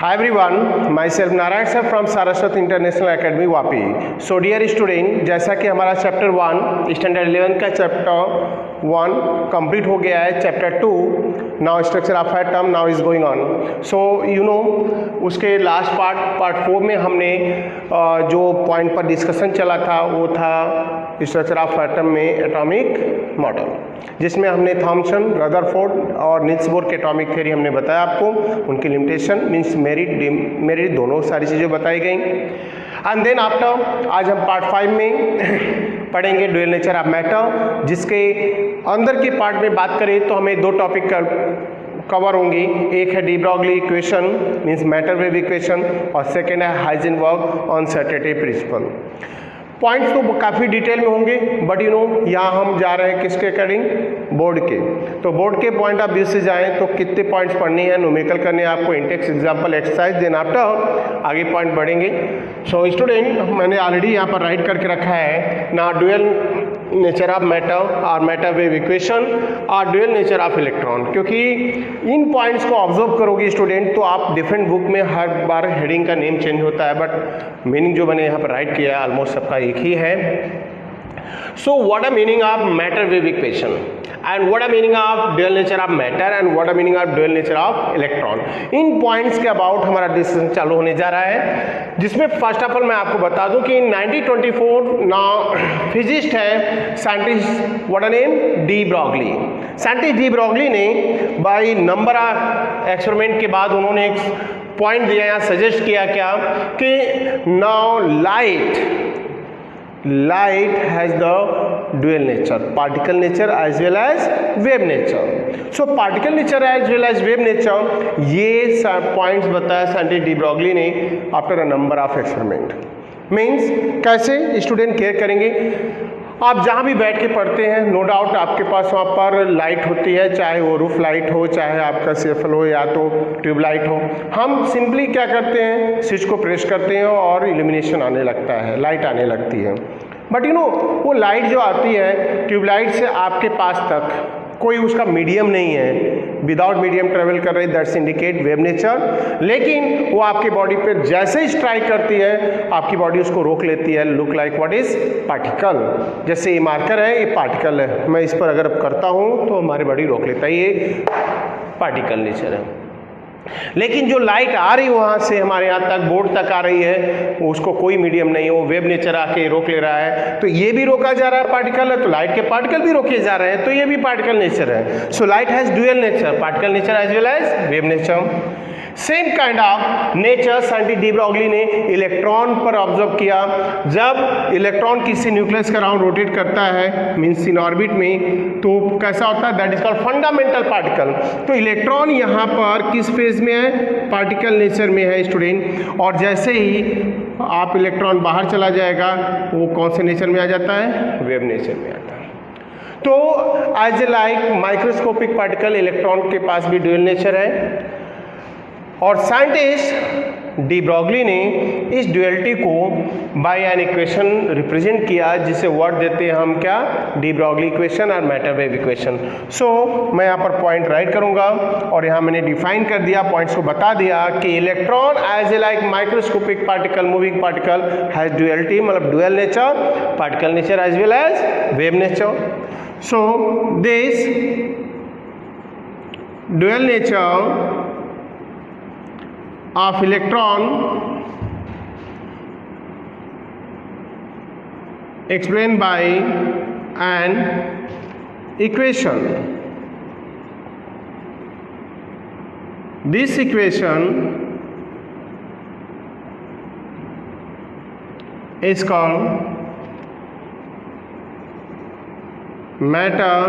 Hi everyone, myself Narayan sir from Saraswat International Academy Vapi. So dear student, जैसा कि हमारा chapter 1 standard 11 का chapter 1 complete हो गया है, chapter 2 now structure of atom now is going on. So you know उसके last part 4 में हमने जो पॉइंट पर डिस्कशन चला था वो था स्ट्रक्चर ऑफ एटम में एटॉमिक मॉडल, जिसमें हमने थॉमसन, रदरफोर्ड और नील्स बोर के एटॉमिक थ्योरी हमने बताया आपको, उनकी लिमिटेशन मीन्स मेरिट दोनों सारी चीज़ें बताई गई। एंड देन आफ्टर आज हम पार्ट 5 में पढ़ेंगे ड्यूअल नेचर ऑफ मैटर, जिसके अंदर के पार्ट में बात करें तो हमें दो टॉपिक कवर होंगी। एक है D Broglie equation means matter wave equation और सेकेंड है हाइजेनबर्ग अनसर्टेनिटी प्रिंसिपल। पॉइंट्स तो काफ़ी डिटेल में होंगे बट यू नो यहाँ हम जा रहे हैं किसके अकॉर्डिंग, बोर्ड के। तो बोर्ड के पॉइंट ऑफ व्यू से जाएं तो कितने पॉइंट्स पढ़ने हैं, न्यूमेरिकल करने हैं आपको, intext example exercise, then after आगे पॉइंट बढ़ेंगे। सो स्टूडेंट मैंने ऑलरेडी यहाँ पर राइट करके रखा है ना ड्यूअल नेचर ऑफ मैटर और मैटर वेव इक्वेशन और ड्यूअल नेचर ऑफ इलेक्ट्रॉन, क्योंकि इन पॉइंट्स को ऑब्जर्व करोगे स्टूडेंट तो आप डिफरेंट बुक में हर बार हेडिंग का नेम चेंज होता है बट मीनिंग जो मैंने यहाँ पर राइट किया है ऑलमोस्ट सबका एक ही है। So what a meaning of matter wave equation and what a meaning of dual nature of matter and what a meaning of dual nature of electron, in points के अबाउट हमारा discussion चालू होने जा रहा है, जिसमें फर्स्ट ऑफ ऑल मैं आपको बता दूं कि 1924 ना फिजिस्ट है scientist what a name de Broglie. Scientist de Broglie ने बाय नंबर ऑफ एक्सपेरिमेंट के बाद उन्होंने एक पॉइंट दिया या सजेस्ट किया क्या कि now light has the dual nature, particle nature as well as wave nature. So particle nature as well as wave nature, ये पॉइंट्स बताया साइंटिस्ट डी ब्रॉगली ने after a number of experiment. Means कैसे student care करेंगे, आप जहाँ भी बैठ के पढ़ते हैं नो डाउट आपके पास वहाँ पर लाइट होती है, चाहे वो रूफ लाइट हो, चाहे आपका सेफल हो या तो ट्यूब लाइट हो। हम सिंपली क्या करते हैं, स्विच को प्रेस करते हैं और इल्यूमिनेशन आने लगता है, लाइट आने लगती है। बट यू नो वो लाइट जो आती है ट्यूबलाइट से आपके पास तक कोई उसका मीडियम नहीं है, विदाउट मीडियम ट्रेवल कर रही, दैट्स इंडिकेट वेव नेचर। लेकिन वो आपकी बॉडी पे जैसे ही स्ट्राइक करती है आपकी बॉडी उसको रोक लेती है, look like what is particle. जैसे ये मार्कर है, ये पार्टिकल है, मैं इस पर अगर करता हूँ तो हमारी बॉडी रोक लेता है, ये पार्टिकल नेचर है। लेकिन जो लाइट आ रही वहाँ से हमारे यहाँ तक बोर्ड तक आ रही है, उसको कोई मीडियम नहीं है, वो वेव नेचर आके रोक ले रहा है, तो ये भी रोका जा रहा है, पार्टिकल है तो लाइट के पार्टिकल भी रोके जा रहे हैं, तो ये भी पार्टिकल नेचर है। So light has dual nature, particle nature as well as wave nature. Same kind of nature scientist de Broglie ने इलेक्ट्रॉन पर ऑब्जर्व किया। जब इलेक्ट्रॉन किसी न्यूक्लियस के अराउंड रोटेट करता है मीन्स इन ऑर्बिट में, तो कैसा होता है, that is called fundamental particle. तो इलेक्ट्रॉन यहाँ पर किस फेज में है, पार्टिकल नेचर में है स्टूडेंट। और जैसे ही आप इलेक्ट्रॉन बाहर चला जाएगा वो कौन से नेचर में आ जाता है, वेव नेचर में आता है। तो as a like microscopic particle electron के पास भी ड्यूअल नेचर है। और साइंटिस्ट डी ब्रॉगली ने इस ड्यूअलिटी को बाय एन इक्वेशन रिप्रेजेंट किया, जिसे वर्ड देते हैं हम क्या, डी ब्रॉगली इक्वेशन और मैटर वेव इक्वेशन। सो मैं यहाँ पर पॉइंट राइट करूँगा और यहाँ मैंने डिफाइन कर दिया, पॉइंट्स को बता दिया कि electron as a like microscopic particle, moving particle has duality, मतलब dual nature, particle nature as well as wave nature. So this dual nature of electron explained by an equation. This equation is called matter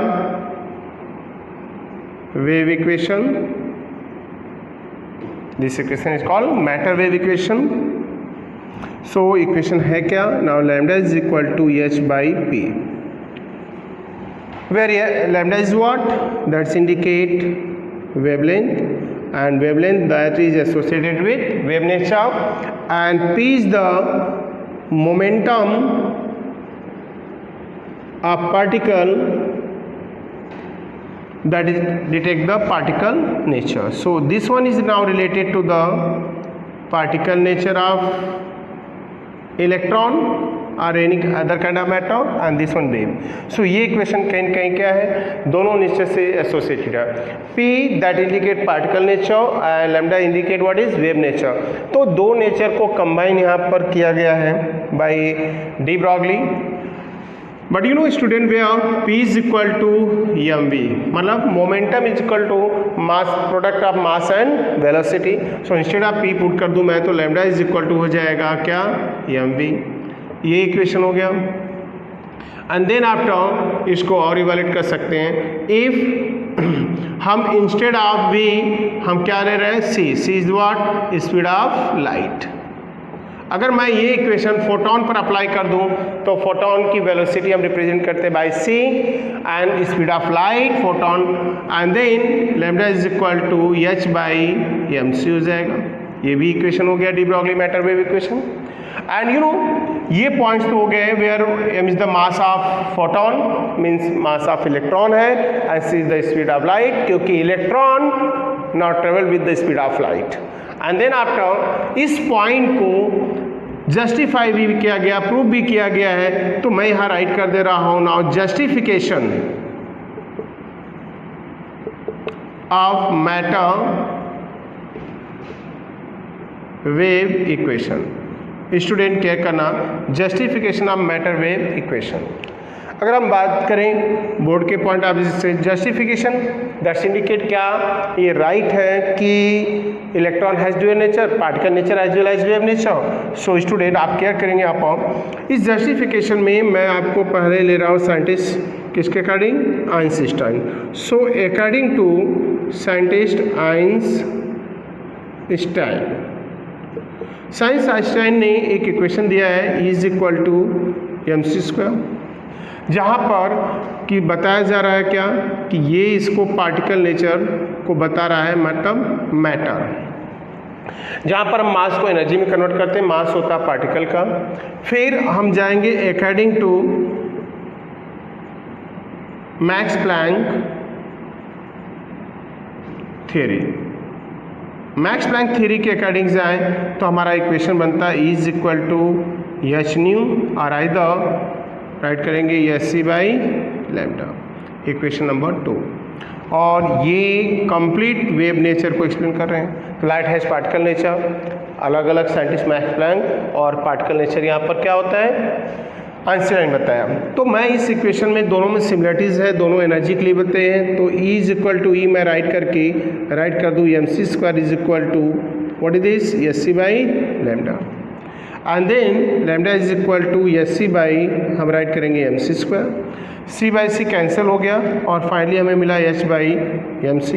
wave equation. This equation is called matter wave equation. So equation है क्या, now lambda is equal to h by p, where lambda is what, that's indicate wavelength and wavelength that is associated with wave nature, and p is the momentum of particle that is detect the particle nature. So this one is now related to the particle nature of electron or any other kind of matter and this one wave. So ये equation कहीं कहीं क्या है, दोनों nature से associated है. P that indicate particle nature and lambda indicate what is wave nature. तो दो नेचर को कंबाइन यहाँ पर किया गया है by de Broglie. But you know student where P is equal to mv, मतलब momentum is equal to mass product of mass and velocity. So instead of P put कर दूं मैं तो लैम्डा इज इक्वल टू हो जाएगा क्या, mv. ये equation हो गया. एंड देन आफ्टर इसको और इवैल्यूएट कर सकते हैं. इफ हम इंस्टेड ऑफ v हम क्या ले रहे हैं, c is what, speed of light. अगर मैं ये इक्वेशन फोटोन पर अप्लाई कर दूं तो फोटोन की वेलोसिटी हम रिप्रेजेंट करते हैं by c and speed of light photon and then lambda is equal to h by mc हो जाएगा. ये भी इक्वेशन हो गया de Broglie matter wave equation. And you know ये पॉइंट्स तो हो गए where m is the mass of photon means mass of electron है and c is the speed of light, क्योंकि electron not travel with the speed of light. And then after इस point को justify भी किया गया, prove भी किया गया है, तो मैं यहाँ राइट कर दे रहा हूँ now justification of matter wave equation. Student क्या करना, justification of matter wave equation. अगर हम बात करें बोर्ड के पॉइंट ऑफ व्यू से, जस्टिफिकेशन दैट्स इंडिकेट क्या, ये राइट है कि electron has dual nature, particle nature as well as wave nature. So student आप क्या करेंगे, आप इस जस्टिफिकेशन में मैं आपको पहले ले रहा हूँ साइंटिस्ट किसके according, Einstein. So according to scientist Einstein, science Einstein ने एक इक्वेशन दिया है is equal to mc square, जहाँ पर कि बताया जा रहा है क्या कि ये इसको पार्टिकल नेचर को बता रहा है, मतलब मैटर. जहाँ पर हम मास को एनर्जी में कन्वर्ट करते हैं, मास होता है पार्टिकल का. फिर हम जाएंगे according to Max Planck theory. Max Planck theory के अकॉर्डिंग जाएँ तो हमारा इक्वेशन बनता है is equal to H nu और आइदर राइट करेंगे S C by lambda, equation number 2. और ये कंप्लीट वेव नेचर को एक्सप्लेन कर रहे हैं. लाइट हैज पार्टिकल नेचर, अलग अलग साइंटिस्ट मैक्स प्लैंक और पार्टिकल नेचर यहाँ पर क्या होता है आइंस्टाइन बताया. तो मैं इस इक्वेशन में दोनों में सिमिलरिटीज़ है, दोनों एनर्जी के लिए बताए हैं. तो E is equal to E मैं राइट कर दूँ mc square is equal to what is this S C by lambda and then lambda is equal to S C by हम राइट करेंगे mc square. c by C cancel हो गया और finally हमें मिला h बाई mc.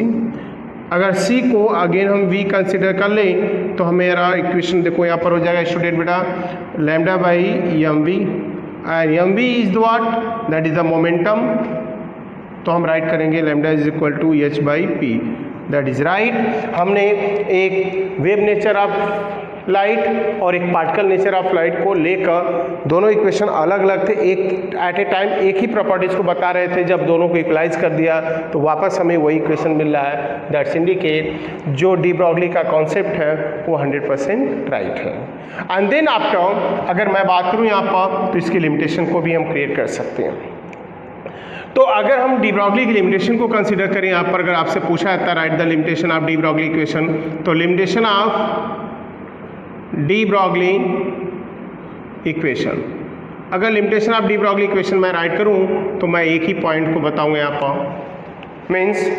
अगर c को again हम v कंसिडर कर लें तो हमेरा इक्वेशन देखो यहाँ पर हो जाएगा स्टूडेंट बेटा lambda by mv and mv is what, that is the momentum. तो हम राइट करेंगे lambda is equal to h by P. That is right. हमने एक वेव नेचर ऑफ लाइट और एक पार्टिकल नेचर ऑफ लाइट को लेकर दोनों इक्वेशन अलग अलग थे, एक एट ए टाइम एक ही प्रॉपर्टीज को बता रहे थे. जब दोनों को इक्वलाइज कर दिया तो वापस हमें वही इक्वेशन मिल रहा है. दैट्स इंडिकेट जो डी ब्रॉगली का कॉन्सेप्ट है वो 100% राइट है. एंड देन आफ्टर अगर मैं बात करूँ यहाँ पर तो इसकी लिमिटेशन को भी हम क्रिएट कर सकते हैं. तो अगर हम डी ब्रॉगली की लिमिटेशन को कंसीडर करें, यहाँ पर अगर आपसे पूछा जाता है write the limitation of de Broglie equation, तो limitation of de Broglie equation, अगर limitation of de Broglie equation मैं राइट करूँ तो मैं एक ही पॉइंट को बताऊँगा यहाँ पर. मीन्स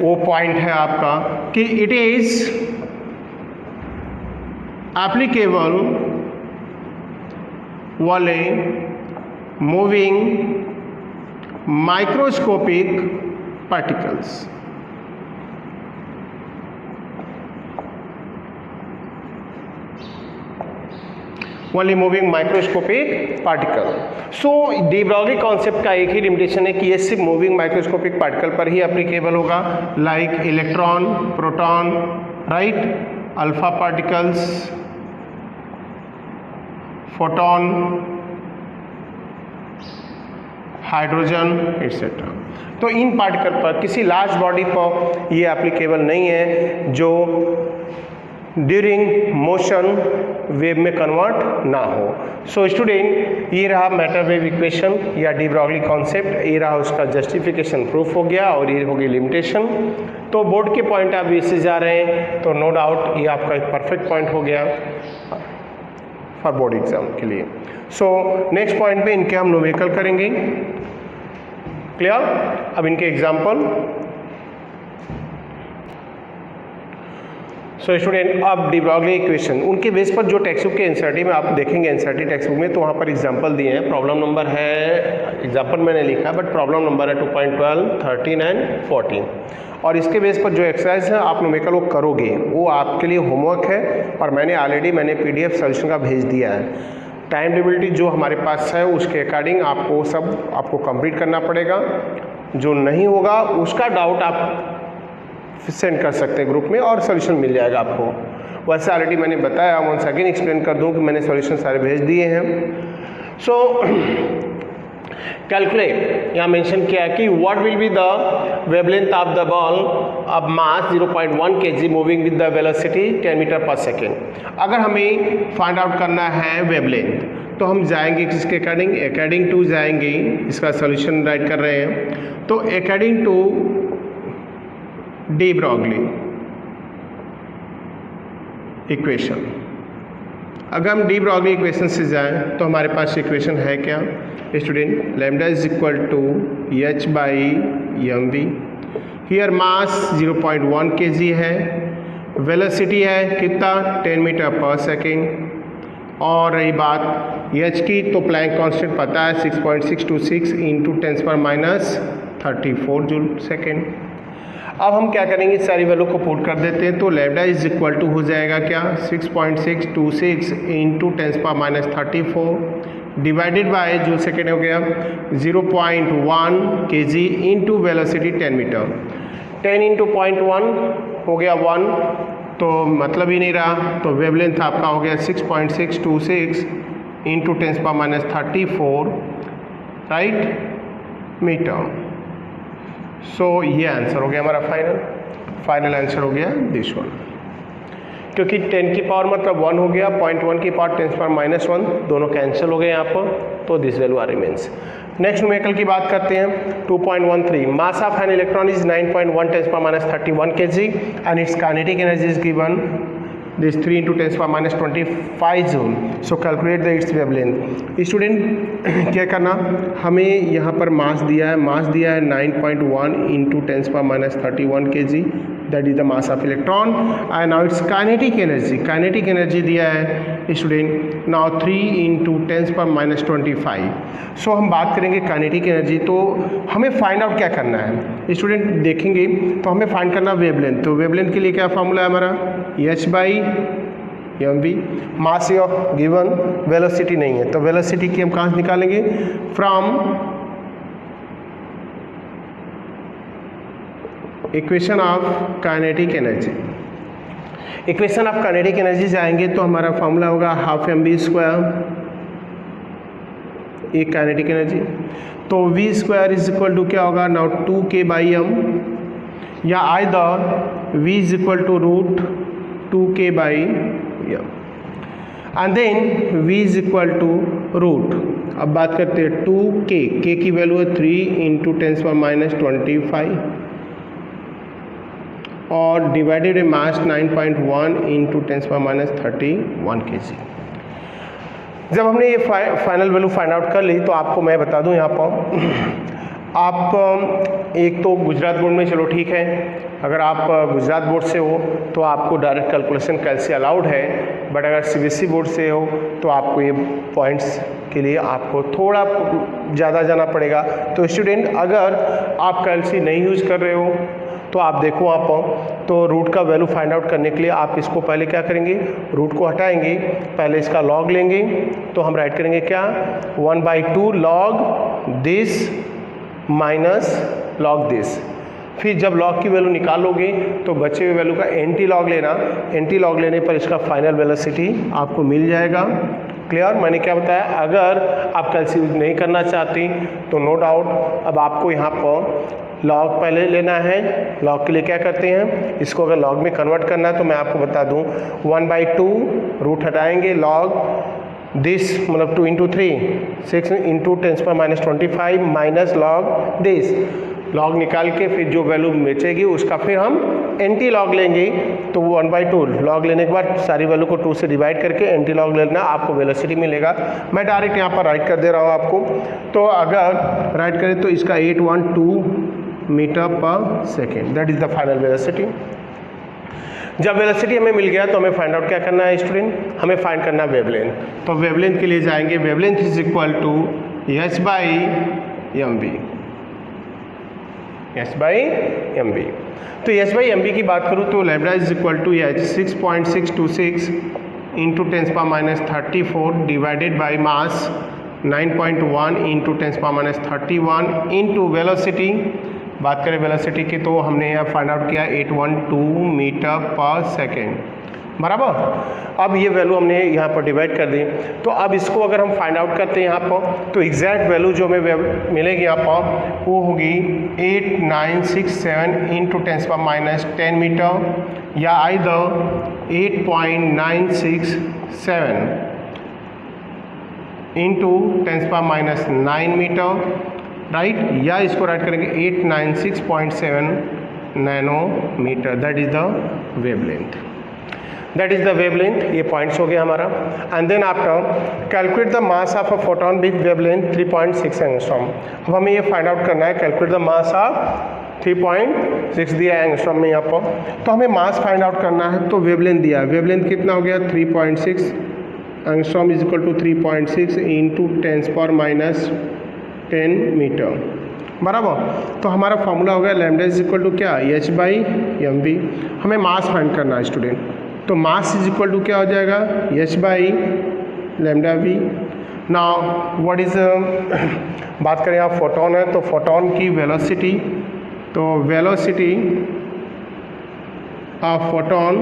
वो पॉइंट है आपका कि इट इज एप्लीकेबल वाले moving microscopic particles. Only moving microscopic particle. So de Broglie concept का एक ही लिमिटेशन है कि ये सिर्फ मूविंग माइक्रोस्कोपिक पार्टिकल पर ही एप्लीकेबल होगा, like electron, proton, right, alpha particles, photon, hydrogen etcetera. तो इन पार्टिकल पर किसी लार्ज बॉडी पर ये एप्लीकेबल नहीं है जो ड्यूरिंग मोशन वेव में कन्वर्ट ना हो। सो स्टूडेंट, ये रहा मैटर वेव इक्वेशन या डी ब्रॉगली कॉन्सेप्ट, ये रहा उसका जस्टिफिकेशन प्रूफ हो गया और ये होगी लिमिटेशन। तो बोर्ड के पॉइंट आप इससे जा रहे हैं तो नो डाउट ये आपका एक परफेक्ट पॉइंट हो गया फॉर बोर्ड एग्जाम के लिए। सो नेक्स्ट पॉइंट पे इनके हम न्यूमेरिकल करेंगे। क्लियर? अब इनके एग्जाम्पल। सो स्टूडेंट, अब डी ब्रॉगली इक्वेशन उनके बेस पर जो टेक्स्ट बुक के एनसीईआरटी में आप देखेंगे, एनसीईआरटी टेक्स्ट बुक में, तो वहाँ पर एग्जाम्पल दिए हैं। प्रॉब्लम नंबर है, एग्जाम्पल मैंने लिखा बट प्रॉब्लम नंबर है 2.12, 13 एंड 14। और इसके बेस पर जो एक्सरसाइज है आप न्यूमेरिकल वो करोगे, वो आपके लिए होमवर्क है और मैंने पीडीएफ सोल्यूशन का भेज दिया है। टाइम टेबिलिटी जो हमारे पास है उसके अकॉर्डिंग आपको कंप्लीट करना पड़ेगा। जो नहीं होगा उसका डाउट आप सेंड कर सकते हैं ग्रुप में और सोल्यूशन मिल जाएगा आपको। वैसे ऑलरेडी मैंने बताया, वंस अगेन एक्सप्लेन कर दूं कि मैंने सोल्यूशन सारे भेज दिए हैं। सो कैलकुलेट, यहाँ मेंशन किया है कि what will be the wavelength of the ball of mass 0.1 kg moving with the velocity 10 metre per second. अगर हमें फाइंड आउट करना है वेवलेंथ तो हम जाएंगे किसके अकॉर्डिंग टू जाएंगे, इसका सोल्यूशन राइट कर रहे हैं। तो according to de Broglie equation, अगर हम डी ब्रॉगली इक्वेशन से जाएं तो हमारे पास इक्वेशन है क्या student? Lambda is equal to H by M V. Here mass 0.1 kg है, वेलोसिटी है कितना 10 मीटर पर सेकेंड। और रही बात एच की तो प्लैंक कांस्टेंट पता है 6.626 इंटू 10⁻34 जूल सेकेंड। अब हम क्या करेंगे, सारी वैल्यू को पुट कर देते हैं। तो लैम्डा इज इक्वल टू हो जाएगा क्या 6.626 into 10⁻34 divided by joule second हो गया 0.1 kg into velocity 10 metre. 10 into 0.1 हो गया 1, तो मतलब ही नहीं रहा। तो वेवलेंथ आपका हो गया 6.626 इंटू 10⁻34 राइट मीटर। सो ये आंसर हो गया हमारा फाइनल आंसर हो गया दिस वन। क्योंकि 10 की पावर मतलब 1 हो गया, 0.1 की पावर 10⁻1 दोनों कैंसिल हो गए यहाँ पर, तो this value are remains. Next numerical की बात करते हैं 2.13। Mass of an electron is 9.1 10⁻31 kg and its kinetic energy is given this 3 into 10⁻25 joule. So calculate the its wavelength. Student क्या करना, हमें यहाँ पर मास दिया है 9.1 into 10⁻31 kg, that is the mass of electron and now its kinetic energy दिया है student now 3 into 10⁻25। सो हम बात करेंगे काइनेटिक एनर्जी, तो हमें फाइंड आउट क्या करना है स्टूडेंट, देखेंगे तो हमें फाइंड करना वेवलेंथ। तो वेवलेंथ के लिए क्या फॉर्मूला है हमारा H by M V. Mass given, velocity नहीं है, तो वेलोसिटी की हम कहाँ से निकालेंगे from equation of kinetic energy. Equation of kinetic energy जाएंगे तो हमारा फॉर्मूला होगा हाफ एम वी स्क्वायर, एक काइनेटिक एनर्जी। तो V square is equal to क्या होगा नाउ 2k बाई एम, या either V is equal to root 2k by M and then v is equal to root. अब बात करते हैं 2k, k की वैल्यू है 3 इंटू 10⁻25 और डिवाइडेड मास 9.1 इंटू 10⁻31 kg। जब हमने ये फाइनल वैल्यू फाइंड आउट कर ली तो आपको मैं बता दूं यहाँ पर आप एक तो गुजरात बोर्ड में चलो ठीक है, अगर आप गुजरात बोर्ड से हो तो आपको डायरेक्ट कैलकुलेशन कैसे अलाउड है, बट अगर सीबीएसई बोर्ड से हो तो आपको ये पॉइंट्स के लिए आपको थोड़ा ज़्यादा जाना पड़ेगा। तो स्टूडेंट अगर आप कैलसी नहीं यूज़ कर रहे हो तो आप देखो आप तो रूट का वैल्यू फाइंड आउट करने के लिए आप इसको पहले क्या करेंगे, रूट को हटाएंगे, पहले इसका लॉग लेंगे। तो हम राइट करेंगे क्या 1/2 log this minus log this. फिर जब लॉग की वैल्यू निकालोगे तो बचे हुए वैल्यू का एंटी लॉग लेना, एंटी लॉग लेने पर इसका फाइनल वेलोसिटी आपको मिल जाएगा। क्लियर? मैंने क्या बताया, अगर आप कैलसी यूज नहीं करना चाहती तो नो डाउट अब आपको यहाँ पर लॉग पहले लेना है। लॉग के लिए क्या करते हैं, इसको अगर लॉग में कन्वर्ट करना है तो मैं आपको बता दूं 1/2 रूट हटाएंगे, लॉग दिस मतलब 2 × 3 6 × 10⁻25 माइनस लॉग दिस, लॉग निकाल के फिर जो वैल्यू बचेगी उसका फिर हम एंटी लॉग लेंगे। तो 1/2 लॉग लेने के बाद सारी वैल्यू को 2 से डिवाइड करके एंटी लॉग लेना, आपको वेलोसिटी मिलेगा। मैं डायरेक्ट यहाँ पर राइट कर दे रहा हूँ आपको। तो अगर राइट करें तो इसका 812 metre per second, that is the final velocity. जब वेलोसिटी हमें मिल गया तो हमें फाइंड आउट क्या करना है स्टूडेंट, हमें फाइंड करना है वेवलेंथ। तो वेवलेंथ के लिए जाएंगे, wavelength is equal to h/mv, h/mv। तो h/mv की बात करूँ तो lambda is equal to h 6.626 × 10⁻34 divided by mass 9.1 × 10⁻31 into velocity. बात करें वेलोसिटी की तो हमने यहाँ फाइंड आउट किया 812 मीटर पर सेकेंड, बराबर। अब ये वैल्यू हमने यहाँ पर डिवाइड कर दी। तो अब इसको अगर हम फाइंड आउट करते हैं यहाँ पर तो एग्जैक्ट वैल्यू जो हमें मिलेगी यहाँ पर वो होगी 8967 × 10⁻10 मीटर या आइदर 8.967 × 10⁻9 मीटर, राइट, या इसको राइट करेंगे 896.7 nanometre, that is the wavelength, that is the wavelength. ये पॉइंट्स हो गया हमारा। And then after calculate the mass of a photon with wavelength 3.6 angstrom. अब हमें ये फाइंड आउट करना है, कैलकुलेट द मास ऑफ 3.6 दिया है एंगस्ट्रॉम में यहाँ पर। तो हमें मास फाइंड आउट करना है तो वेवलेंथ दिया है, वेवलेंथ कितना हो गया 3.6 angstrom is equal to 3.6 × 10⁻10 metre, बराबर। तो हमारा फॉर्मूला हो गया लैम्डा इज इक्वल टू क्या, h/mv। हमें मास फाइंड करना है स्टूडेंट, तो मास इज इक्वल टू क्या हो जाएगा h/λv। नाउ व्हाट इज बात करें यहाँ फोटोन है तो फोटोन की वेलोसिटी, तो velocity of photon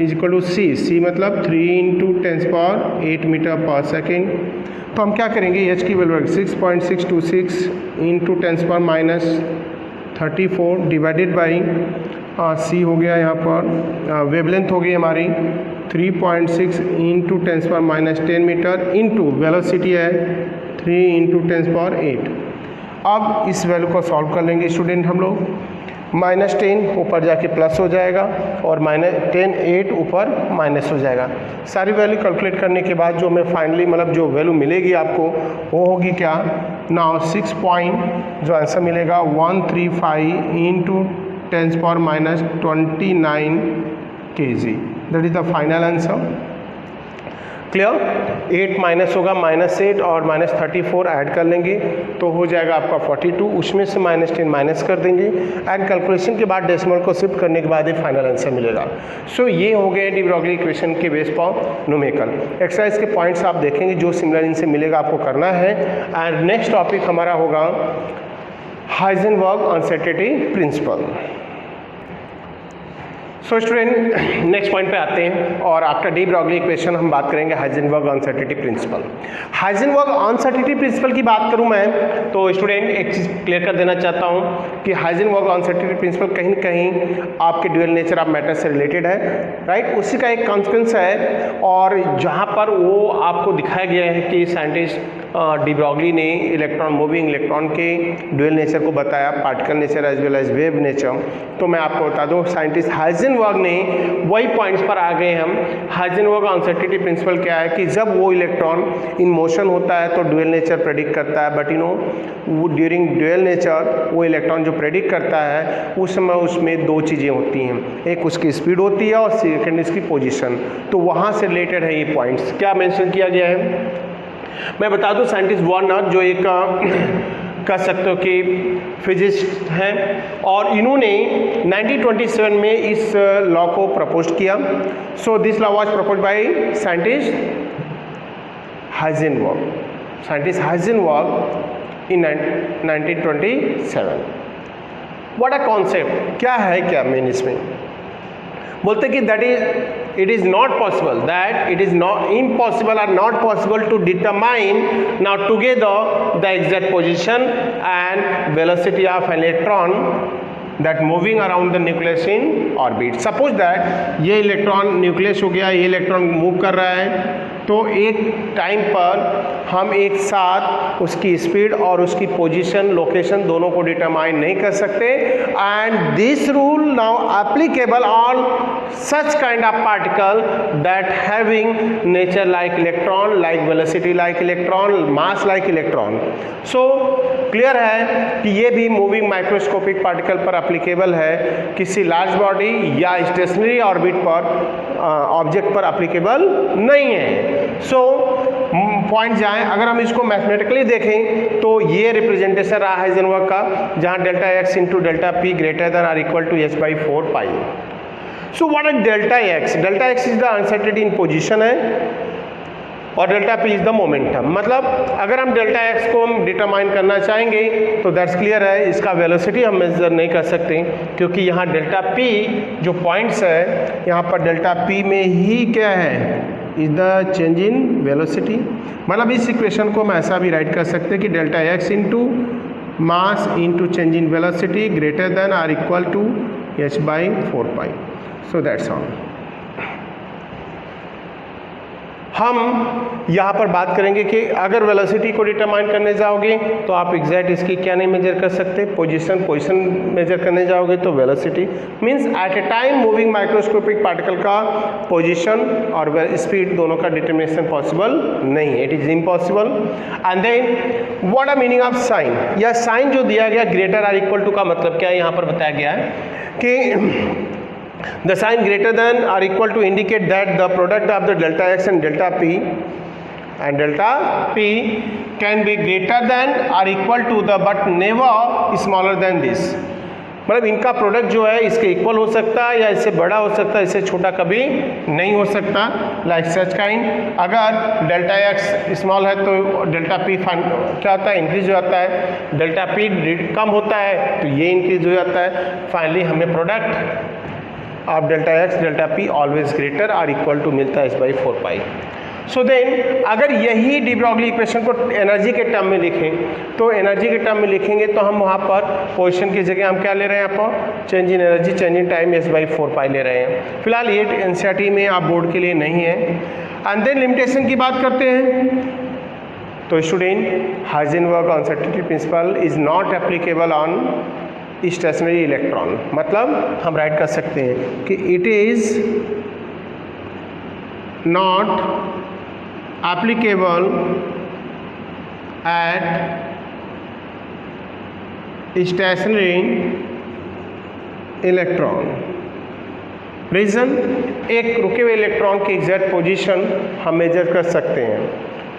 is equal to c मतलब 3 × 10⁸ मीटर पर सेकेंड। तो हम क्या करेंगे, h की वैल्यू 6.626 × 10⁻34 डिवाइडेड बाई c हो गया यहाँ पर, वेवलेंथ हो गई हमारी 3.6 × 10⁻10 मीटर इंटू वेलोसिटी है 3 × 10⁸। अब इस वैल्यू को सॉल्व कर लेंगे स्टूडेंट हम लोग। -10 ऊपर जाके प्लस हो जाएगा और -10 8 ऊपर माइनस हो जाएगा। सारी वैल्यू कैलकुलेट करने के बाद जो हमें फाइनली मतलब जो वैल्यू मिलेगी आपको वो होगी क्या, नाउ 6 पॉइंट जो आंसर मिलेगा 135 × 10⁻29 kg, that is the final answer. Clear. 8 minus होगा -8 और -34 ऐड कर लेंगे तो हो जाएगा आपका 42, उसमें से -10 माइनस कर देंगे एंड कैलकुलेशन के बाद डेसिमल को शिफ्ट करने के बाद ये फाइनल आंसर मिलेगा। सो ये हो गए डी ब्रॉगली इक्वेशन के बेस पर न्यूमेरिकल एक्सरसाइज के पॉइंट्स आप देखेंगे जो सिमिलर इनसे मिलेगा आपको करना है। एंड नेक्स्ट टॉपिक हमारा होगा Heisenberg uncertainty principal. So student next point पे आते हैं और आफ्टर डी ब्रॉगली इक्वेशन हम बात करेंगे Heisenberg uncertainty principal. Heisenberg uncertainty principle की बात करूं मैं तो स्टूडेंट एक चीज़ क्लियर कर देना चाहता हूं कि हाइजेनबर्ग अनसर्टेनिटी प्रिंसिपल कहीं न कहीं आपके ड्यूअल नेचर ऑफ मैटर से रिलेटेड है, राइट, उसी का एक कॉन्सिक्वेंस है। और जहां पर वो आपको दिखाया गया है कि साइंटिस्ट डी ब्रॉगली ने इलेक्ट्रॉन मूविंग इलेक्ट्रॉन के ड्यूअल नेचर को बताया, particle nature as well as wave nature. तो मैं आपको बता दूं साइंटिस्ट हाइजेनबर्ग ने वही पॉइंट्स पर आ गए हम। हाइजेनबर्ग अनसर्टेनिटी प्रिंसिपल क्या है कि जब वो इलेक्ट्रॉन इन मोशन होता है तो ड्यूअल नेचर प्रेडिक्ट करता है, but you know during dual nature वो इलेक्ट्रॉन जो प्रेडिक्ट करता है उस समय उसमें दो चीज़ें होती हैं, एक उसकी स्पीड होती है और सेकेंड इसकी पोजीशन। तो वहाँ से रिलेटेड है ये पॉइंट्स। क्या मेंशन किया गया है मैं बता दूं, साइंटिस्ट वार्नर जो एक कह सकते हो कि फिजिस्ट हैं और इन्होंने 1927 में इस लॉ को प्रपोज किया। So this law was propose by scientist Heisenberg, scientist Heisenberg in 1927। What a concept, क्या है क्या मेन इसमें बोलते कि that is it is not possible, that it is not impossible और not possible to determine now together the exact position and velocity of electron that moving around the nucleus in orbit. Suppose that ये electron nucleus हो गया, ये electron move कर रहा है, तो एक टाइम पर हम एक साथ उसकी स्पीड और उसकी पोजीशन लोकेशन दोनों को डिटरमाइन नहीं कर सकते। And this rule now applicable on such kind of particle that having nature like electron, like velocity like electron, mass like electron. So clear है कि ये भी मूविंग माइक्रोस्कोपिक पार्टिकल पर एप्लीकेबल है, किसी लार्ज बॉडी या स्टेशनरी ऑर्बिट पर object पर एप्लीकेबल नहीं है। सो पॉइंट जाएं, अगर हम इसको मैथमेटिकली देखें तो ये रिप्रेजेंटेशन रहा हाइजेनबर्ग का, जहां delta x into delta P greater than or equal to H by 4 pi. So what is delta X? Delta X is the uncertainty in position है और delta P is the momentum. मतलब अगर हम delta x को हम determine करना चाहेंगे तो दैट्स क्लियर है, इसका वेलोसिटी हम मेजर नहीं कर सकते, क्योंकि यहाँ डेल्टा पी जो पॉइंट्स है यहाँ पर डेल्टा पी में ही क्या है, is the change in velocity. मतलब इस इक्वेशन को हम ऐसा भी राइट कर सकते हैं कि delta x into mass into change in velocity greater than or equal to H by 4 pi. So that's all. हम यहाँ पर बात करेंगे कि अगर वेलोसिटी को डिटरमाइन करने जाओगे तो आप एग्जैक्ट इसकी क्या नहीं मेजर कर सकते, पोजीशन मेजर करने जाओगे तो velocity means at a time moving microscopic particle का पोजीशन और स्पीड दोनों का डिटर्मिनेशन पॉसिबल नहीं, it is impossible. And then what a meaning of sign, यह साइन जो दिया गया ग्रेटर आर इक्वल टू का मतलब क्या है, यहाँ पर बताया गया है कि the sign greater than or equal to indicate that the product of the delta x and delta p can be greater than or equal to the but never smaller than this। मतलब इनका product जो है इसके equal हो सकता है या इससे बड़ा हो सकता है, इससे छोटा कभी नहीं हो सकता। लाइक सच काइंड अगर डेल्टा एक्स स्मॉल है तो डेल्टा पी क्या होता है, इंक्रीज हो जाता है, डेल्टा पी कम होता है तो ये इंक्रीज हो जाता है। फाइनली हमें product of delta X delta P always greater or equal to मिलता है H by 4 pi. So then अगर यही डी ब्रॉगली इक्वेशन को एनर्जी के टर्म में लिखें तो एनर्जी के टर्म में लिखेंगे तो हम वहाँ पर पोजीशन की जगह हम क्या ले रहे हैं, यहाँ पर change in energy change in time H by 4 पाई ले रहे हैं। फिलहाल ये एनसीईआरटी में आप बोर्ड के लिए नहीं है। एंड देन लिमिटेशन की बात करते हैं तो student Heisenberg uncertainty principle is not applicable on stationary electron. मतलब हम राइट कर सकते हैं कि it is not applicable at stationary electron. Reason, एक रुके हुए इलेक्ट्रॉन की एग्जैक्ट पोजीशन हम मेजर कर सकते हैं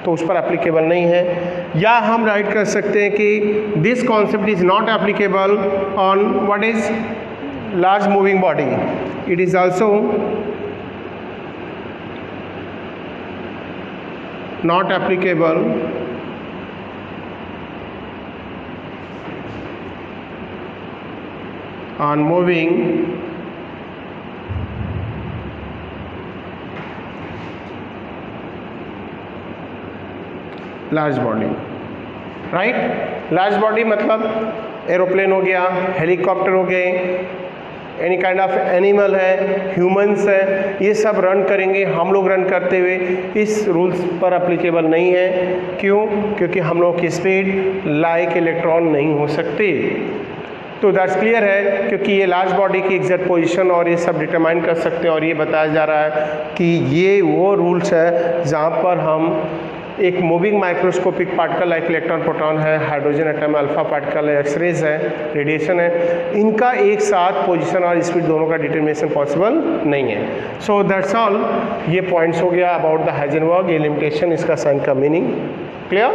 तो उस पर एप्लीकेबल नहीं है। या हम राइट कर सकते हैं कि this concept is not applicable on what is large moving body, it is also not applicable on moving large body. Right, large body मतलब एरोप्लेन हो गया, हेलीकॉप्टर हो गए, एनी काइंड ऑफ एनिमल है, ह्यूमंस है, ये सब रन करेंगे। हम लोग रन करते हुए इस रूल्स पर एप्लीकेबल नहीं है। क्यों? क्योंकि हम लोग की स्पीड लाइक इलेक्ट्रॉन नहीं हो सकती। तो दैट्स क्लियर है, क्योंकि ये लार्ज बॉडी की एग्जैक्ट पोजीशन और ये सब डिटरमाइन कर सकते हैं। और ये बताया जा रहा है कि ये वो रूल्स है जहाँ पर हम एक moving microscopic particle like electron proton है, हाइड्रोजन एटम, अल्फा पार्टिकल है, एक्सरेज है, रेडिएशन है, इनका एक साथ पोजीशन और स्पीड दोनों का डिटर्मिनेशन पॉसिबल नहीं है। सो दैट्स ऑल, ये पॉइंट्स हो गया अबाउट द हाइजेनबर्ग, ये लिमिटेशन, इसका साइन का मीनिंग क्लियर।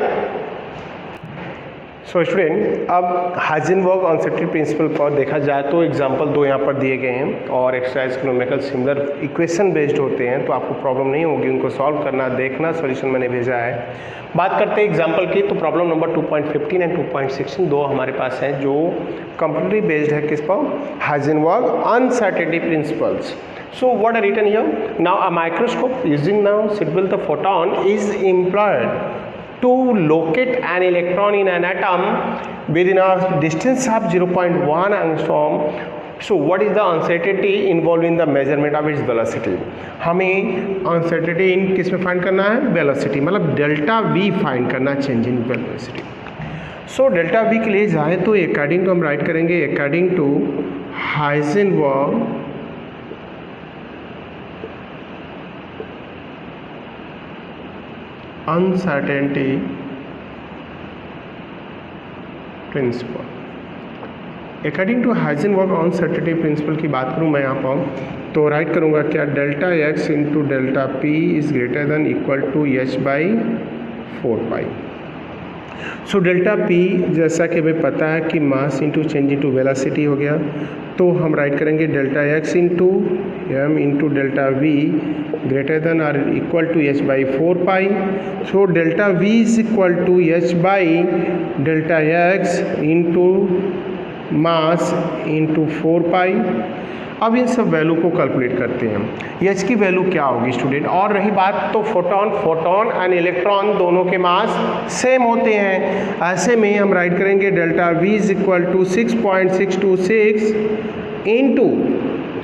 सो स्टूडेंट, अब हाइजेनबर्ग अनसर्टेनिटी प्रिंसिपल पर देखा जाए तो एग्जांपल 2 यहाँ पर दिए गए हैं और exercise economical similar equation based होते हैं, तो आपको प्रॉब्लम नहीं होगी उनको सॉल्व करना, देखना, सॉल्यूशन मैंने भेजा है। बात करते हैं एग्जांपल की, तो प्रॉब्लम नंबर 2.15 एंड 2.16 दो हमारे पास हैं जो कंप्लीटली बेस्ड है किस पर, Heisenberg uncertainty principles. So what are written here? Now a microscope using now suitable the photon is employed to locate an electron in an atom within a distance of 0.1 angstrom. So what is the uncertainty involved in the measurement of its velocity? हमें uncertainty in किस में find करना है? Velocity, मतलब delta V find करना, change in velocity. So delta V के लिए जाए तो अकॉर्डिंग टू हम राइट करेंगे according to Heisenberg uncertainty principle. According to Heisenberg uncertainty principle की बात करूँ मैं यहाँ पर तो राइट करूँगा क्या delta x into delta p is greater than equal to H by 4 pi. So delta p जैसा कि हमें पता है कि mass into change into velocity हो गया, तो हम राइट करेंगे delta x into m into delta v greater than और equal to H by 4 pi. So delta we is equal to H by delta x into mass into 4 pi. अब इन सब value को calculate करते हैं. H की value क्या होगी student? और रही बात तो फोटोन एंड इलेक्ट्रॉन दोनों के मास सेम होते हैं. ऐसे में हम राइट करेंगे delta we is equal to 6.626 into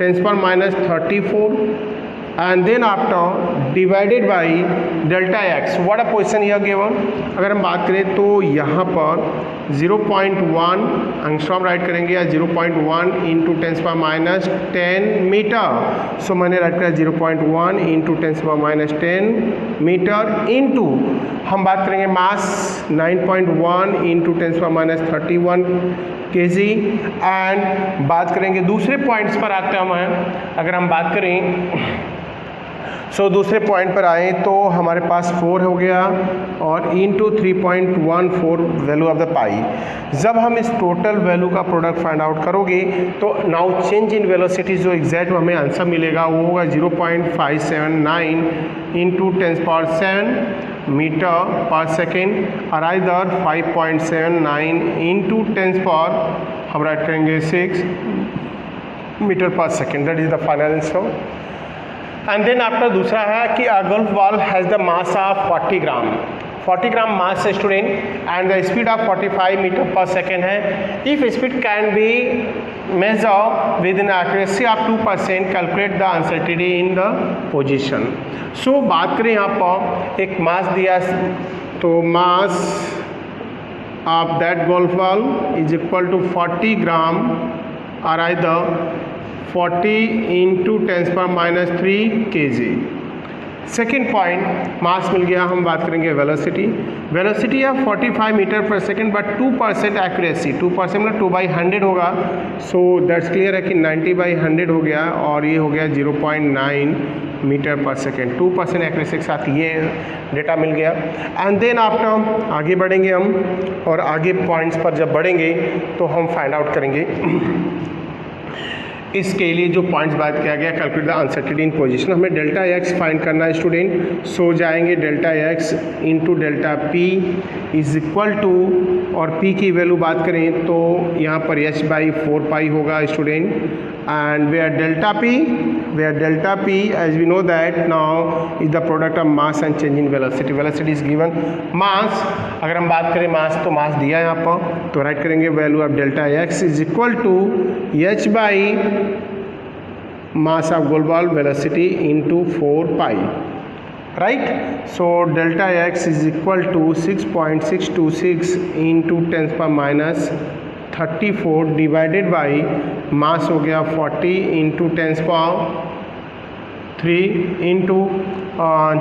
10⁻34 and then after divided by delta x. what a position here given? अगर हम बात करें तो यहाँ पर 0.1 एंगस्ट्रॉम राइट करेंगे या 0.1 इंटू 10⁻10 मीटर. सो मैंने राइट किया 0.1 इंटू 10⁻10 मीटर इंटू हम बात करेंगे मास 9.1 इंटू 10⁻31 kg. एंड बात करेंगे दूसरे पॉइंट्स पर आते हैं. अगर हम बात करें सो दूसरे पॉइंट पर आए तो हमारे पास 4 हो गया और इंटू 3.14 वैल्यू ऑफ द पाई. जब हम इस टोटल वैल्यू का प्रोडक्ट फाइंड आउट करोगे तो नाउ चेंज इन वेलोसिटी जो एग्जैक्ट हमें आंसर मिलेगा वो होगा 0.579 इंटू 10⁻7 मीटर पर सेकेंड और इधर 5.79 इंटू 10 हम राइट करेंगे 6 metre per second. That is the final answer. And then after दूसरा है कि a golf ball has the mass of 40 gram. 40 gram mass है student and the speed of 45 metre per second है. If speed can be measure with in accuracy of 2%, calculate the uncertainty in the position. So बात करें यहाँ पर एक mass दिया तो mass of that golf ball is equal to 40 gram और either 40 into 10⁻³ kg. Second point mass मिल गया. हम बात करेंगे वेलोसिटी. वेलोसिटी है 45 metre per second but 2% accuracy. 2% मतलब 2/100 होगा. सो दैट्स क्लियर है कि 90/100 हो गया और ये हो गया 0.9 मीटर पर सेकेंड. 2% एक्यूरेसी के साथ ये डेटा मिल गया. एंड देन आफ्टर आगे बढ़ेंगे हम और आगे पॉइंट्स पर जब बढ़ेंगे तो हम फाइंड आउट करेंगे इसके लिए जो पॉइंट्स बात किया गया calculate the uncertainty in position. हमें डेल्टा एक्स फाइंड करना है स्टूडेंट. सो जाएंगे delta x into delta P is equal to और पी की वैल्यू बात करें तो यहाँ पर एच बाई 4 पाई होगा student. And where delta p as we know that now is the product of mass and change in velocity. Velocity is given. Mass अगर हम बात करें मास तो मास दिया यहाँ पर तो राइट करेंगे value of delta X is equal to H by mass of golf ball velocity into 4 pi. Right. So delta X is equal to 6.626 into 10⁻34 divided by mass हो गया 40 into 10⁻³ into